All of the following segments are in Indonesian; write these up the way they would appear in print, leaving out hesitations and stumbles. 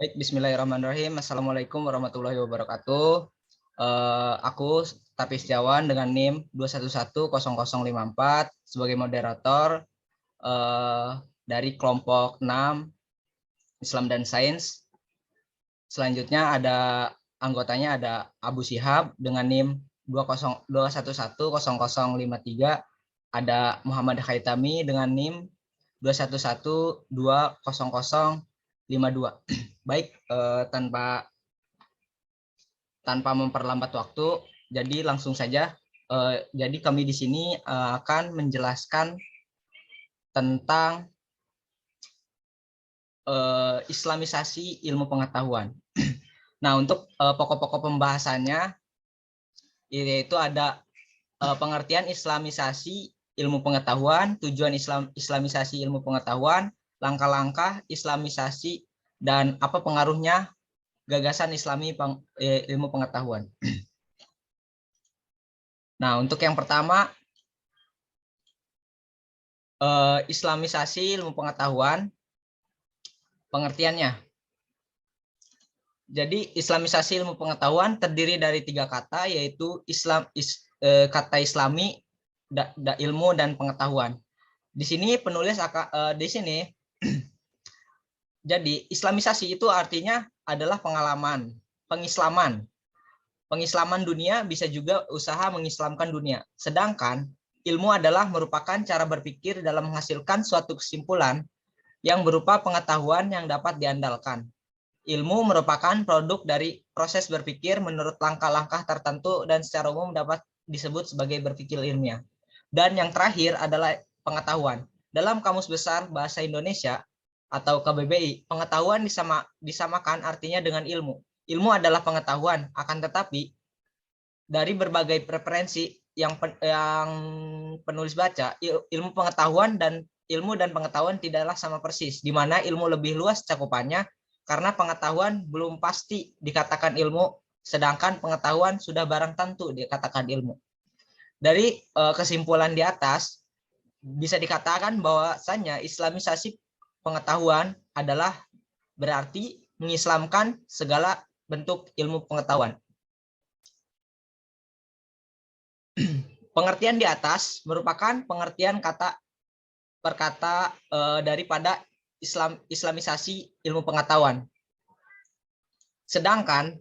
Baik, bismillahirrahmanirrahim. Assalamualaikum warahmatullahi wabarakatuh. Aku Tapi Setiawan dengan NIM 2110054 sebagai moderator dari kelompok 6 Islam dan Sains. Selanjutnya anggotanya ada Abu Syihab dengan NIM 2110053, ada Muhammad Khaitami dengan NIM 211200052. Baik, tanpa memperlambat waktu, jadi langsung saja. Jadi kami di sini akan menjelaskan tentang Islamisasi ilmu pengetahuan. Nah, untuk pokok-pokok pembahasannya yaitu ada pengertian Islamisasi ilmu pengetahuan, tujuan Islamisasi ilmu pengetahuan, langkah-langkah Islamisasi, dan apa pengaruhnya gagasan Islami ilmu pengetahuan. Nah, untuk yang pertama, Islamisasi ilmu pengetahuan, pengertiannya. Jadi Islamisasi ilmu pengetahuan terdiri dari 3 kata, yaitu kata Islami, ilmu, dan pengetahuan. Di sini penulis di sini jadi Islamisasi itu artinya adalah pengalaman, pengislaman. Pengislaman dunia bisa juga usaha mengislamkan dunia. Sedangkan ilmu adalah merupakan cara berpikir dalam menghasilkan suatu kesimpulan yang berupa pengetahuan yang dapat diandalkan. Ilmu merupakan produk dari proses berpikir menurut langkah-langkah tertentu dan secara umum dapat disebut sebagai berpikir ilmiah. Dan yang terakhir adalah pengetahuan. Dalam Kamus Besar Bahasa Indonesia atau KBBI, pengetahuan disamakan artinya dengan ilmu. Ilmu adalah pengetahuan, akan tetapi dari berbagai preferensi yang penulis baca, ilmu dan pengetahuan tidaklah sama persis, di mana ilmu lebih luas cakupannya karena pengetahuan belum pasti dikatakan ilmu, sedangkan pengetahuan sudah barang tentu dikatakan ilmu. Dari kesimpulan di atas, bisa dikatakan bahwasanya Islamisasi pengetahuan adalah berarti mengislamkan segala bentuk ilmu pengetahuan. Pengertian di atas merupakan pengertian kata per kata daripada Islamisasi ilmu pengetahuan. Sedangkan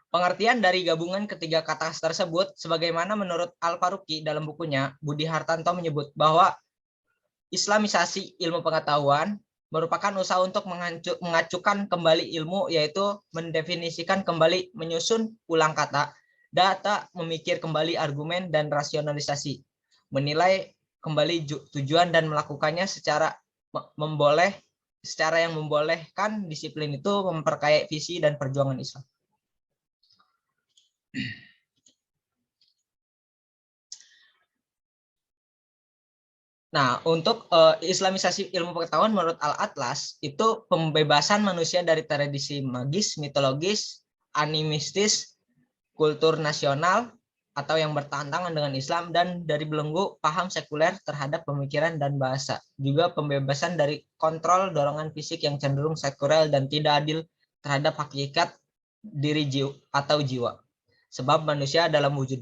pengertian dari gabungan ketiga kata tersebut, sebagaimana menurut Al-Faruqi dalam bukunya, Budi Hartanto menyebut bahwa Islamisasi ilmu pengetahuan merupakan usaha untuk mengacukan kembali ilmu, yaitu mendefinisikan kembali, menyusun ulang kata, data, memikir kembali argumen dan rasionalisasi, menilai kembali tujuan dan melakukannya secara yang membolehkan disiplin itu memperkaya visi dan perjuangan Islam. Nah, untuk Islamisasi ilmu pengetahuan menurut Al-Atlas itu pembebasan manusia dari tradisi magis, mitologis, animistis, kultur nasional atau yang bertentangan dengan Islam, dan dari belenggu paham sekuler terhadap pemikiran dan bahasa. Juga pembebasan dari kontrol dorongan fisik yang cenderung sekuler dan tidak adil terhadap hakikat diri atau jiwa. Sebab manusia dalam wujud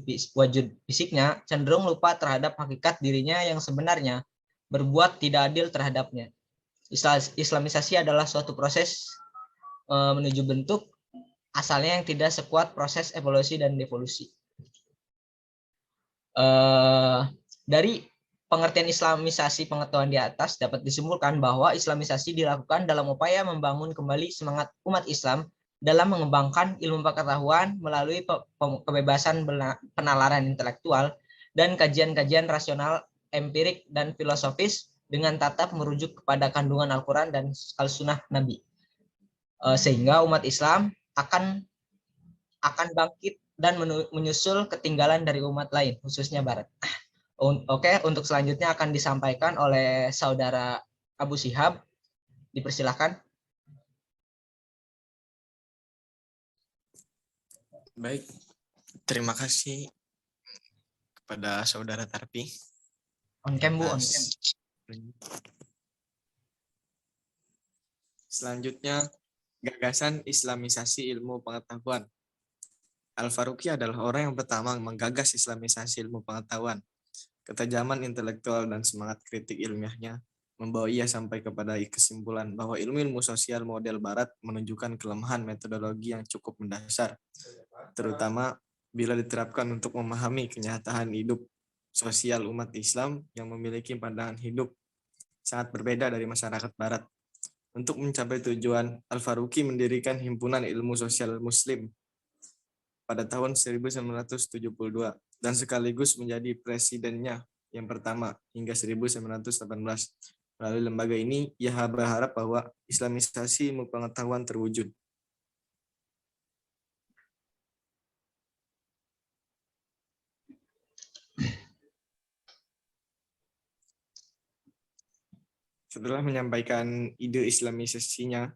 fisiknya cenderung lupa terhadap hakikat dirinya yang sebenarnya, berbuat tidak adil terhadapnya. Islamisasi adalah suatu proses menuju bentuk asalnya yang tidak sekuat proses evolusi dan devolusi. Dari pengertian Islamisasi pengetahuan di atas dapat disimpulkan bahwa Islamisasi dilakukan dalam upaya membangun kembali semangat umat Islam dalam mengembangkan ilmu pengetahuan melalui kebebasan penalaran intelektual dan kajian-kajian rasional, empirik, dan filosofis dengan tatap merujuk kepada kandungan Al-Quran dan Al-Sunnah Nabi. Sehingga umat Islam akan bangkit dan menyusul ketinggalan dari umat lain, khususnya Barat. Oke, untuk selanjutnya akan disampaikan oleh Saudara Abu Syihab. Dipersilakan. Baik, terima kasih kepada Saudara Tarpi. On cam, Bu, on cam. Selanjutnya, gagasan Islamisasi ilmu pengetahuan. Al-Faruqi adalah orang yang pertama menggagas Islamisasi ilmu pengetahuan. Ketajaman intelektual dan semangat kritik ilmiahnya membawa ia sampai kepada kesimpulan bahwa ilmu-ilmu sosial model Barat menunjukkan kelemahan metodologi yang cukup mendasar, terutama bila diterapkan untuk memahami kenyataan hidup sosial umat Islam yang memiliki pandangan hidup sangat berbeda dari masyarakat Barat. Untuk mencapai tujuan, Al-Faruqi mendirikan Himpunan Ilmu Sosial Muslim pada tahun 1972 dan sekaligus menjadi presidennya yang pertama hingga 1918. Melalui lembaga ini, ia berharap bahwa Islamisasi ilmu pengetahuan terwujud. Setelah menyampaikan ide Islamisasinya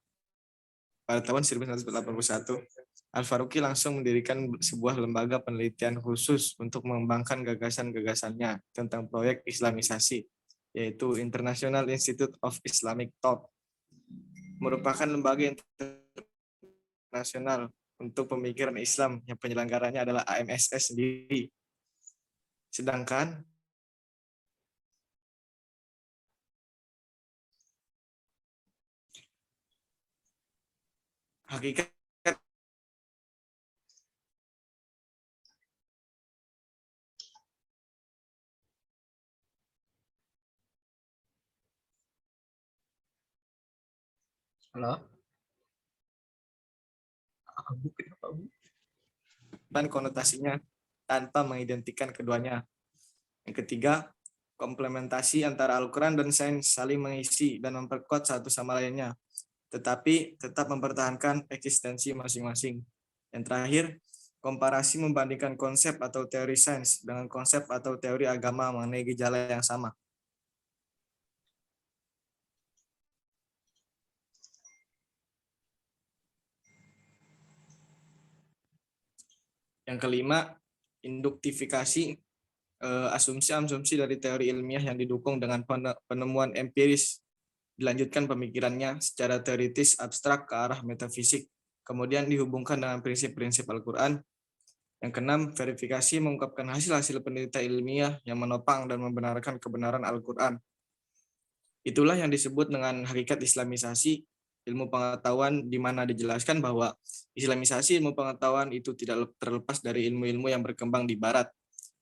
pada tahun 1981, Al-Faruqi langsung mendirikan sebuah lembaga penelitian khusus untuk mengembangkan gagasan-gagasannya tentang proyek Islamisasi, yaitu International Institute of Islamic Thought, merupakan lembaga internasional untuk pemikiran Islam yang penyelenggaranya adalah AMSS sendiri. Sedangkan hakikat Halo? Kenapa, Bu? dan konotasinya tanpa mengidentikan keduanya. Yang ketiga, komplementasi antara Al-Quran dan sains saling mengisi dan memperkuat satu sama lainnya, tetapi tetap mempertahankan eksistensi masing-masing. Yang terakhir, komparasi membandingkan konsep atau teori sains dengan konsep atau teori agama mengenai gejala yang sama. Yang kelima, induktifikasi, asumsi-asumsi dari teori ilmiah yang didukung dengan penemuan empiris. Dilanjutkan pemikirannya secara teoritis abstrak ke arah metafisik, kemudian dihubungkan dengan prinsip-prinsip Al-Quran. Yang keenam, verifikasi mengungkapkan hasil-hasil penelitian ilmiah yang menopang dan membenarkan kebenaran Al-Quran. Itulah yang disebut dengan hakikat Islamisasi ilmu pengetahuan, di mana dijelaskan bahwa Islamisasi ilmu pengetahuan itu tidak terlepas dari ilmu-ilmu yang berkembang di Barat,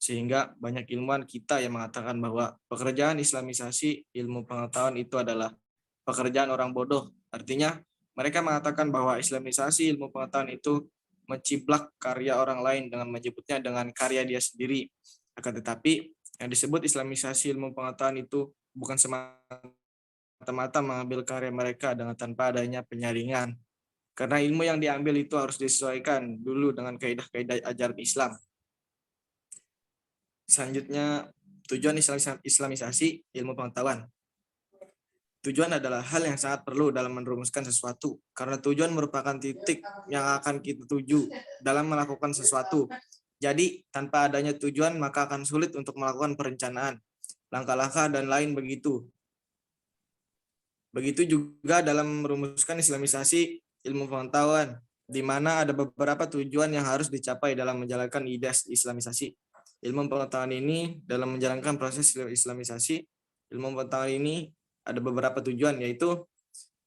sehingga banyak ilmuwan kita yang mengatakan bahwa pekerjaan Islamisasi ilmu pengetahuan itu adalah pekerjaan orang bodoh. Artinya, mereka mengatakan bahwa Islamisasi ilmu pengetahuan itu menciplak karya orang lain dengan menyebutnya dengan karya dia sendiri. Akan tetapi, yang disebut Islamisasi ilmu pengetahuan itu bukan semata-mata mengambil karya mereka dengan tanpa adanya penyaringan. Karena ilmu yang diambil itu harus disesuaikan dulu dengan kaidah-kaidah ajaran Islam. Selanjutnya, tujuan Islamisasi ilmu pengetahuan. Tujuan adalah hal yang sangat perlu dalam merumuskan sesuatu, karena tujuan merupakan titik yang akan kita tuju dalam melakukan sesuatu. Jadi, tanpa adanya tujuan, maka akan sulit untuk melakukan perencanaan, langkah-langkah, dan lain begitu. Begitu juga dalam merumuskan Islamisasi ilmu pengetahuan, di mana ada beberapa tujuan yang harus dicapai dalam menjalankan ide Islamisasi. Ilmu pengetahuan ini dalam menjalankan proses Islamisasi, ilmu pengetahuan ini ada beberapa tujuan, yaitu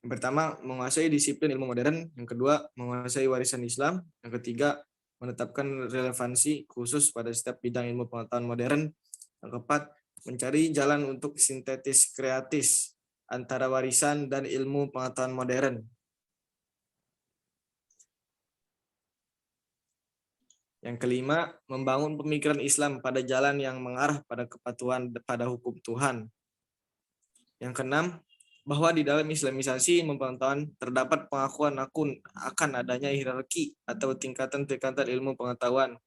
yang pertama, menguasai disiplin ilmu modern, yang kedua, menguasai warisan Islam, yang ketiga, menetapkan relevansi khusus pada setiap bidang ilmu pengetahuan modern, yang keempat, mencari jalan untuk sintetis kreatif antara warisan dan ilmu pengetahuan modern. Yang kelima, membangun pemikiran Islam pada jalan yang mengarah pada kepatuhan pada hukum Tuhan. Yang keenam, bahwa di dalam Islamisasi ilmu pengetahuan terdapat pengakuan akan adanya hierarki atau tingkatan-tingkatan ilmu pengetahuan.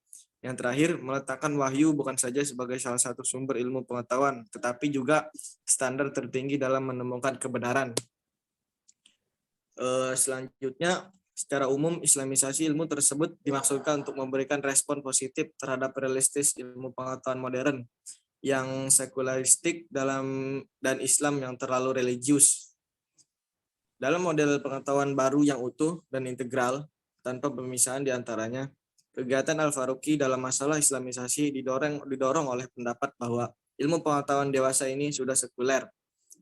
Yang terakhir, meletakkan wahyu bukan saja sebagai salah satu sumber ilmu pengetahuan, tetapi juga standar tertinggi dalam menemukan kebenaran. Selanjutnya, secara umum Islamisasi ilmu tersebut dimaksudkan untuk memberikan respon positif terhadap realistis ilmu pengetahuan modern yang sekularistik dan Islam yang terlalu religius. Dalam model pengetahuan baru yang utuh dan integral, tanpa pemisahan di antaranya, kegiatan Al-Faruqi dalam masalah Islamisasi didorong oleh pendapat bahwa ilmu pengetahuan dewasa ini sudah sekuler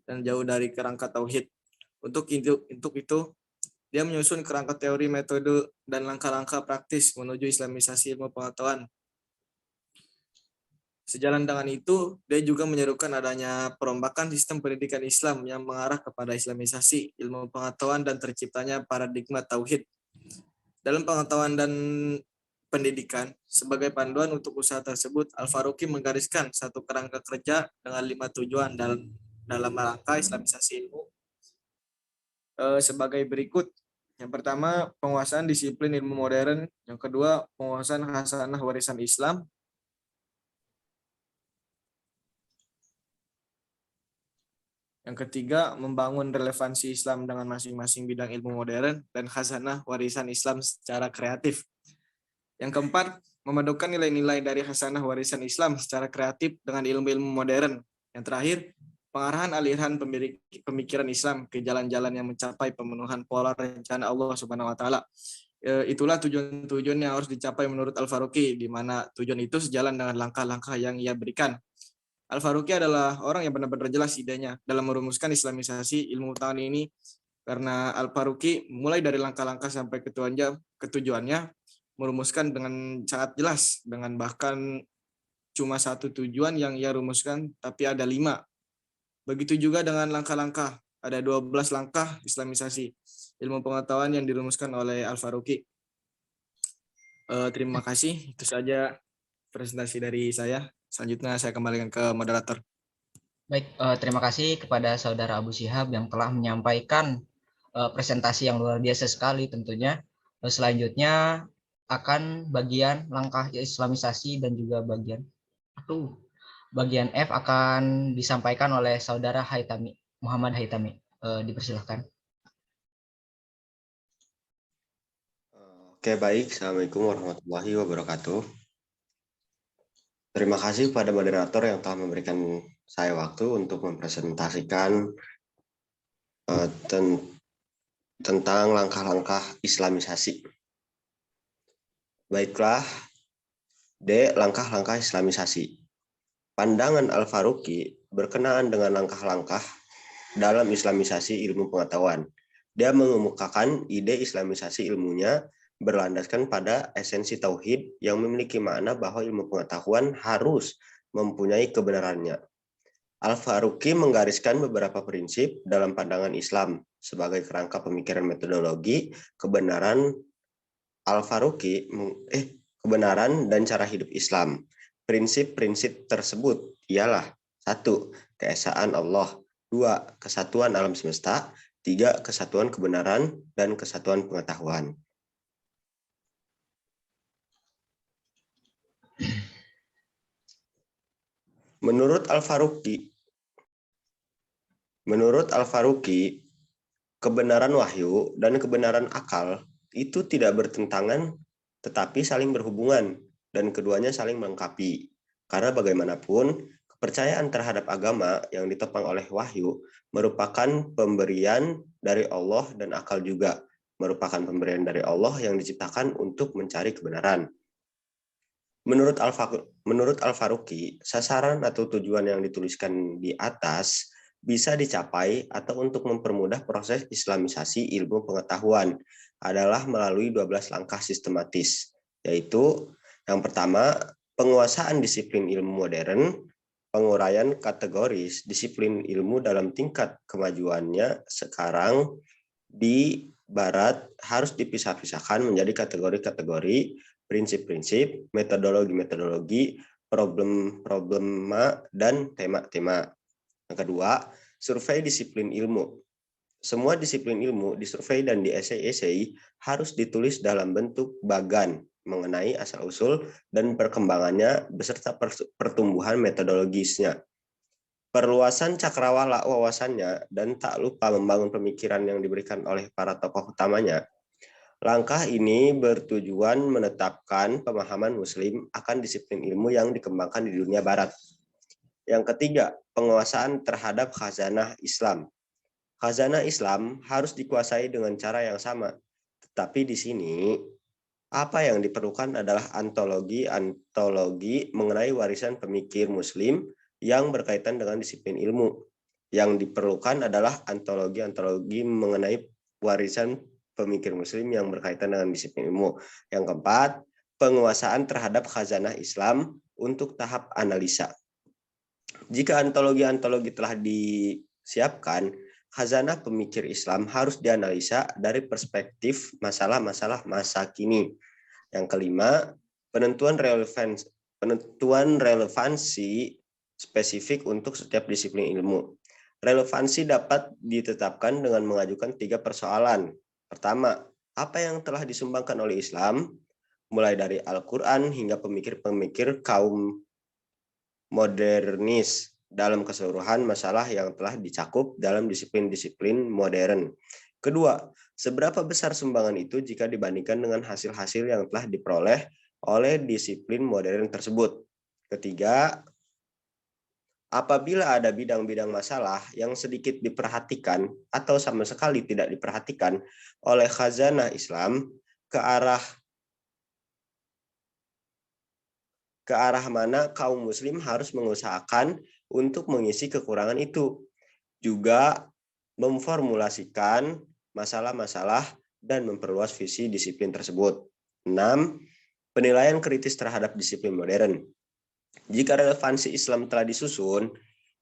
dan jauh dari kerangka tauhid. Untuk itu, dia menyusun kerangka teori, metode, dan langkah-langkah praktis menuju Islamisasi ilmu pengetahuan. Sejalan dengan itu, dia juga menyerukan adanya perombakan sistem pendidikan Islam yang mengarah kepada Islamisasi ilmu pengetahuan dan terciptanya paradigma tauhid. Dalam pengetahuan dan pendidikan, sebagai panduan untuk usaha tersebut, Al-Faruqi menggariskan satu kerangka kerja dengan 5 tujuan dalam rangka Islamisasi ilmu sebagai berikut. Yang pertama, penguasaan disiplin ilmu modern. Yang kedua, penguasaan khasanah warisan Islam. Yang ketiga, membangun relevansi Islam dengan masing-masing bidang ilmu modern dan khasanah warisan Islam secara kreatif. Yang keempat, memadukan nilai-nilai dari khasanah warisan Islam secara kreatif dengan ilmu-ilmu modern. Yang terakhir, pengarahan aliran pemikiran Islam ke jalan-jalan yang mencapai pemenuhan pola rencana Allah Subhanahu wa taala. Itulah tujuan-tujuan yang harus dicapai menurut Al-Faruqi, di mana tujuan itu sejalan dengan langkah-langkah yang ia berikan. Al-Faruqi adalah orang yang benar-benar jelas idenya dalam merumuskan Islamisasi ilmu pengetahuan ini, karena Al-Faruqi mulai dari langkah-langkah sampai ketujuannya merumuskan dengan sangat jelas, dengan bahkan cuma satu tujuan yang ia rumuskan, tapi ada 5. Begitu juga dengan langkah-langkah, ada 12 langkah Islamisasi ilmu pengetahuan yang dirumuskan oleh Al-Faruqi. Terima kasih, itu saja presentasi dari saya. Selanjutnya saya kembalikan ke moderator. Baik, terima kasih kepada Saudara Abu Syihab yang telah menyampaikan presentasi yang luar biasa sekali tentunya. Selanjutnya akan bagian langkah Islamisasi dan juga bagian F akan disampaikan oleh Saudara Haitami, Muhammad Haitami. Dipersilahkan. Oke, baik. Assalamualaikum warahmatullahi wabarakatuh. Terima kasih kepada moderator yang telah memberikan saya waktu untuk mempresentasikan tentang langkah-langkah Islamisasi. Baiklah, D. Langkah-langkah Islamisasi. Pandangan Al-Faruqi berkenaan dengan langkah-langkah dalam Islamisasi ilmu pengetahuan. Dia mengemukakan ide Islamisasi ilmunya berlandaskan pada esensi tauhid yang memiliki makna bahwa ilmu pengetahuan harus mempunyai kebenarannya. Al-Faruqi menggariskan beberapa prinsip dalam pandangan Islam sebagai kerangka pemikiran metodologi kebenaran kebenaran dan cara hidup Islam. Prinsip-prinsip tersebut ialah 1. Keesaan Allah, 2. Kesatuan alam semesta, 3. Kesatuan kebenaran dan kesatuan pengetahuan. Menurut Al-Faruqi, kebenaran wahyu dan kebenaran akal itu tidak bertentangan tetapi saling berhubungan dan keduanya saling melengkapi. Karena bagaimanapun, kepercayaan terhadap agama yang ditopang oleh wahyu merupakan pemberian dari Allah dan akal juga merupakan pemberian dari Allah yang diciptakan untuk mencari kebenaran. Menurut Al-Faruqi, sasaran atau tujuan yang dituliskan di atas bisa dicapai atau untuk mempermudah proses Islamisasi ilmu pengetahuan adalah melalui 12 langkah sistematis, yaitu yang pertama, penguasaan disiplin ilmu modern, penguraian kategoris disiplin ilmu dalam tingkat kemajuannya sekarang di Barat harus dipisah-pisahkan menjadi kategori-kategori, prinsip-prinsip, metodologi-metodologi, problema, dan tema-tema. Yang kedua, survei disiplin ilmu. Semua disiplin ilmu disurvei dan di esai-esai harus ditulis dalam bentuk bagan mengenai asal-usul dan perkembangannya beserta pertumbuhan metodologisnya. Perluasan cakrawala wawasannya dan tak lupa membangun pemikiran yang diberikan oleh para tokoh utamanya. Langkah ini bertujuan menetapkan pemahaman Muslim akan disiplin ilmu yang dikembangkan di dunia Barat. Yang ketiga, penguasaan terhadap khazanah Islam. Khazanah Islam harus dikuasai dengan cara yang sama. Tetapi di sini apa yang diperlukan adalah antologi mengenai warisan pemikir Muslim yang berkaitan dengan disiplin ilmu. Yang diperlukan adalah antologi mengenai warisan pemikir Muslim yang berkaitan dengan disiplin ilmu. Yang keempat, penguasaan terhadap khazanah Islam untuk tahap analisa. Jika antologi telah disiapkan, khazanah pemikir Islam harus dianalisa dari perspektif masalah-masalah masa kini. Yang kelima, penentuan relevansi spesifik untuk setiap disiplin ilmu. Relevansi dapat ditetapkan dengan mengajukan 3 persoalan. Pertama, apa yang telah disumbangkan oleh Islam, mulai dari Al-Quran hingga pemikir-pemikir kaum modernis dalam keseluruhan masalah yang telah dicakup dalam disiplin-disiplin modern. Kedua, seberapa besar sumbangan itu jika dibandingkan dengan hasil-hasil yang telah diperoleh oleh disiplin modern tersebut. Ketiga, apabila ada bidang-bidang masalah yang sedikit diperhatikan atau sama sekali tidak diperhatikan oleh khazanah Islam, ke arah mana kaum muslim harus mengusahakan untuk mengisi kekurangan itu. Juga memformulasikan masalah-masalah dan memperluas visi disiplin tersebut. 6. Penilaian kritis terhadap disiplin modern. Jika relevansi Islam telah disusun,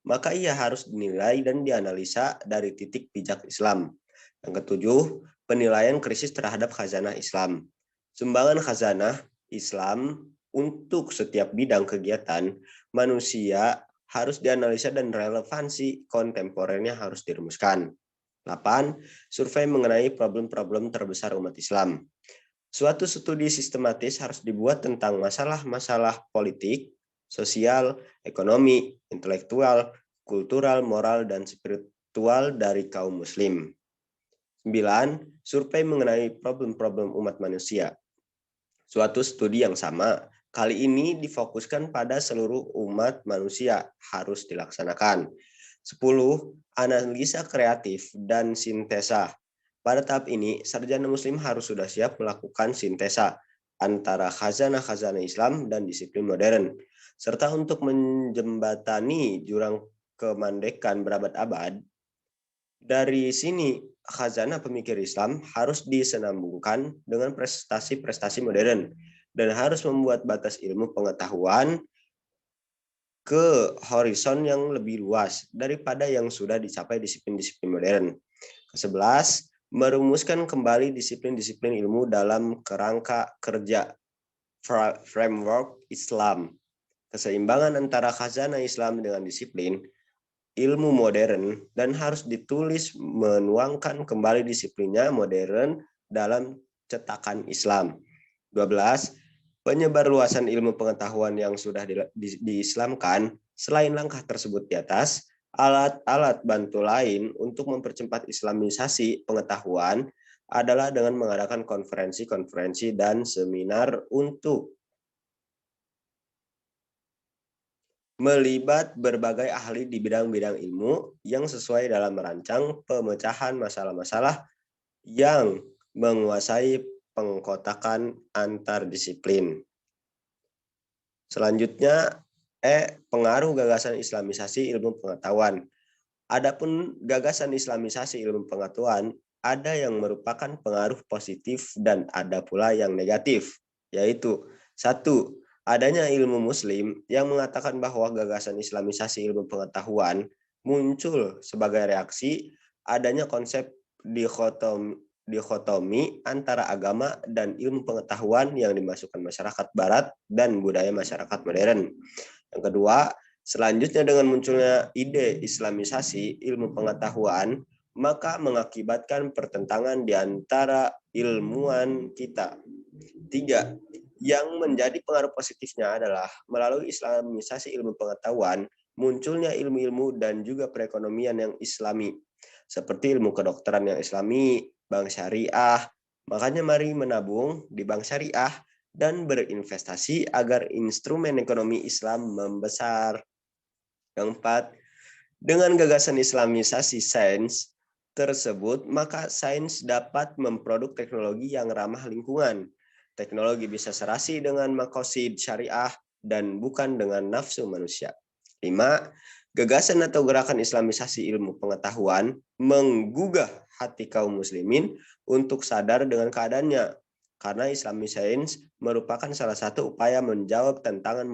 maka ia harus dinilai dan dianalisa dari titik pijak Islam. Yang ketujuh, penilaian krisis terhadap khazanah Islam. Sumbangan khazanah Islam untuk setiap bidang kegiatan manusia harus dianalisa dan relevansi kontemporernya harus dirumuskan. 8. Survei mengenai problem-problem terbesar umat Islam. Suatu studi sistematis harus dibuat tentang masalah-masalah politik, sosial, ekonomi, intelektual, kultural, moral, dan spiritual dari kaum muslim. 9. Survei mengenai problem-problem umat manusia. Suatu studi yang sama, kali ini difokuskan pada seluruh umat manusia harus dilaksanakan. 10. Analisa kreatif dan sintesa. Pada tahap ini, sarjana muslim harus sudah siap melakukan sintesa antara khazanah-khazanah Islam dan disiplin modern, serta untuk menjembatani jurang kemandekan berabad-abad. Dari sini, khazanah pemikir Islam harus disenambungkan dengan prestasi-prestasi modern dan harus membuat batas ilmu pengetahuan ke horizon yang lebih luas daripada yang sudah dicapai disiplin-disiplin modern. Ke-11, merumuskan kembali disiplin-disiplin ilmu dalam kerangka kerja framework Islam. Keseimbangan antara khazanah Islam dengan disiplin ilmu modern dan harus ditulis menuangkan kembali disiplinnya modern dalam cetakan Islam. 12. Penyebarluasan ilmu pengetahuan yang sudah diislamkan. Selain langkah tersebut di atas, alat-alat bantu lain untuk mempercepat islamisasi pengetahuan adalah dengan mengadakan konferensi-konferensi dan seminar untuk melibat berbagai ahli di bidang-bidang ilmu yang sesuai dalam merancang pemecahan masalah-masalah yang menguasai pengkotakan antar disiplin. Selanjutnya, pengaruh gagasan islamisasi ilmu pengetahuan. Adapun gagasan islamisasi ilmu pengetahuan ada yang merupakan pengaruh positif dan ada pula yang negatif, yaitu 1. Adanya ilmu muslim yang mengatakan bahwa gagasan islamisasi ilmu pengetahuan muncul sebagai reaksi adanya konsep dikotomi antara agama dan ilmu pengetahuan yang dimasukkan masyarakat barat dan budaya masyarakat modern. Yang kedua, selanjutnya dengan munculnya ide islamisasi ilmu pengetahuan, maka mengakibatkan pertentangan di antara ilmuwan kita. 3. Yang menjadi pengaruh positifnya adalah melalui islamisasi ilmu pengetahuan, munculnya ilmu-ilmu dan juga perekonomian yang islami, seperti ilmu kedokteran yang islami, bank syariah. Makanya mari menabung di bank syariah dan berinvestasi agar instrumen ekonomi Islam membesar. Yang 4, dengan gagasan islamisasi sains, tersebut, maka sains dapat memproduk teknologi yang ramah lingkungan. Teknologi bisa serasi dengan maqasid syariah dan bukan dengan nafsu manusia. 5. Gagasan atau gerakan islamisasi ilmu pengetahuan menggugah hati kaum muslimin untuk sadar dengan keadaannya. Karena Islamic Science merupakan salah satu upaya menjawab tantangan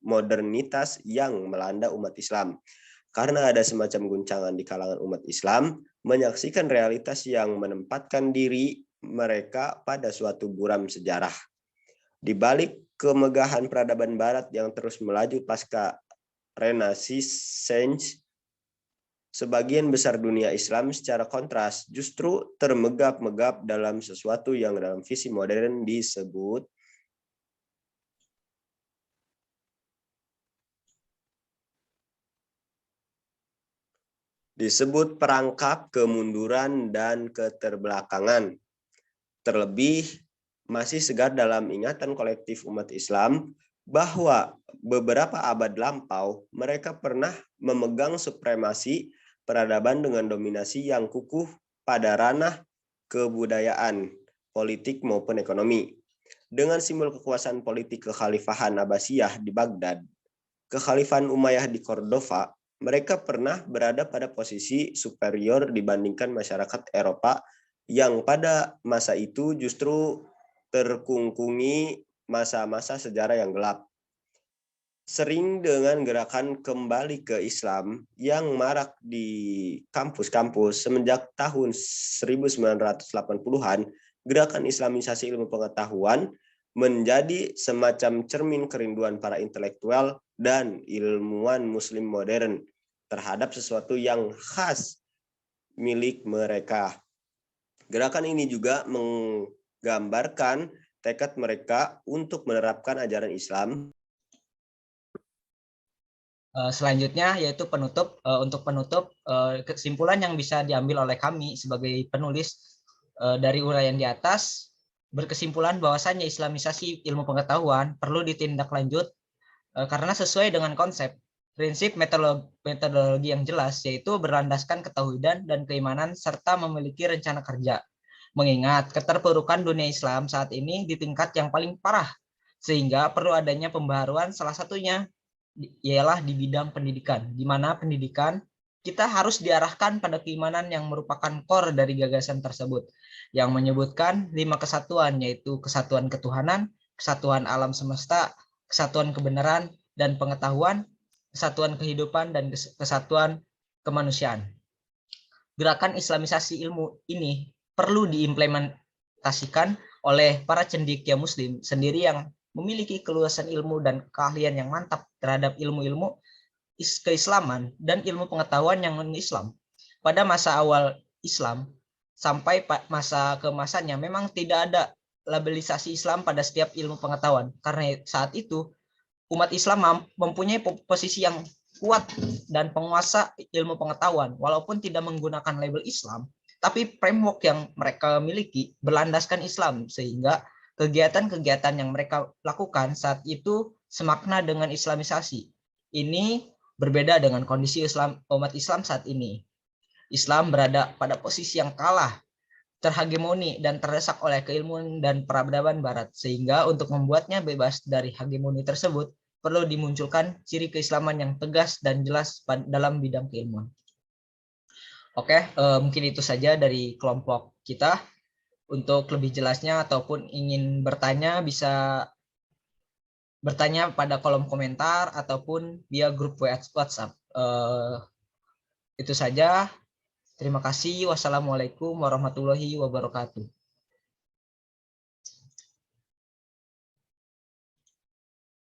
modernitas yang melanda umat Islam. Karena ada semacam guncangan di kalangan umat Islam, menyaksikan realitas yang menempatkan diri mereka pada suatu buram sejarah. Di balik kemegahan peradaban Barat yang terus melaju pasca Renaissance, sebagian besar dunia Islam secara kontras justru termegap-megap dalam sesuatu yang dalam visi modern disebut perangkap kemunduran dan keterbelakangan. Terlebih masih segar dalam ingatan kolektif umat Islam bahwa beberapa abad lampau mereka pernah memegang supremasi peradaban dengan dominasi yang kukuh pada ranah kebudayaan, politik maupun ekonomi. Dengan simbol kekuasaan politik kekhalifahan Abbasiyah di Baghdad, kekhalifahan Umayyah di Cordova, mereka pernah berada pada posisi superior dibandingkan masyarakat Eropa yang pada masa itu justru terkungkungi masa-masa sejarah yang gelap. Sering dengan gerakan kembali ke Islam yang marak di kampus-kampus semenjak tahun 1980-an, gerakan islamisasi ilmu pengetahuan menjadi semacam cermin kerinduan para intelektual dan ilmuwan muslim modern terhadap sesuatu yang khas milik mereka. Gerakan ini juga menggambarkan tekad mereka untuk menerapkan ajaran Islam. Selanjutnya yaitu penutup. Untuk penutup, kesimpulan yang bisa diambil oleh kami sebagai penulis dari uraian di atas berkesimpulan bahwasannya islamisasi ilmu pengetahuan perlu ditindaklanjut karena sesuai dengan konsep, prinsip, metodologi yang jelas, yaitu berlandaskan ketauhidan dan keimanan serta memiliki rencana kerja. Mengingat keterpurukan dunia Islam saat ini di tingkat yang paling parah, sehingga perlu adanya pembaharuan, salah satunya ialah di bidang pendidikan, di mana pendidikan kita harus diarahkan pada keimanan yang merupakan core dari gagasan tersebut, yang menyebutkan 5 kesatuan, yaitu kesatuan ketuhanan, kesatuan alam semesta, kesatuan kebenaran dan pengetahuan, kesatuan kehidupan, dan kesatuan kemanusiaan. Gerakan islamisasi ilmu ini perlu diimplementasikan oleh para cendekia muslim sendiri yang memiliki keluasan ilmu dan keahlian yang mantap terhadap ilmu-ilmu keislaman dan ilmu pengetahuan yang non-Islam. Pada masa awal Islam sampai masa keemasannya memang tidak ada labelisasi Islam pada setiap ilmu pengetahuan, karena saat itu umat Islam mempunyai posisi yang kuat dan penguasa ilmu pengetahuan, walaupun tidak menggunakan label Islam, tapi framework yang mereka miliki berlandaskan Islam, sehingga kegiatan-kegiatan yang mereka lakukan saat itu semakna dengan islamisasi. Ini berbeda dengan kondisi umat Islam saat ini. Islam berada pada posisi yang kalah, terhegemoni dan terdesak oleh keilmuan dan peradaban Barat, sehingga untuk membuatnya bebas dari hegemoni tersebut perlu dimunculkan ciri keislaman yang tegas dan jelas dalam bidang keilmuan. Oke, mungkin itu saja dari kelompok kita. Untuk lebih jelasnya ataupun ingin bertanya bisa bertanya pada kolom komentar ataupun via grup WhatsApp. Itu saja. Terima kasih. Wassalamualaikum warahmatullahi wabarakatuh.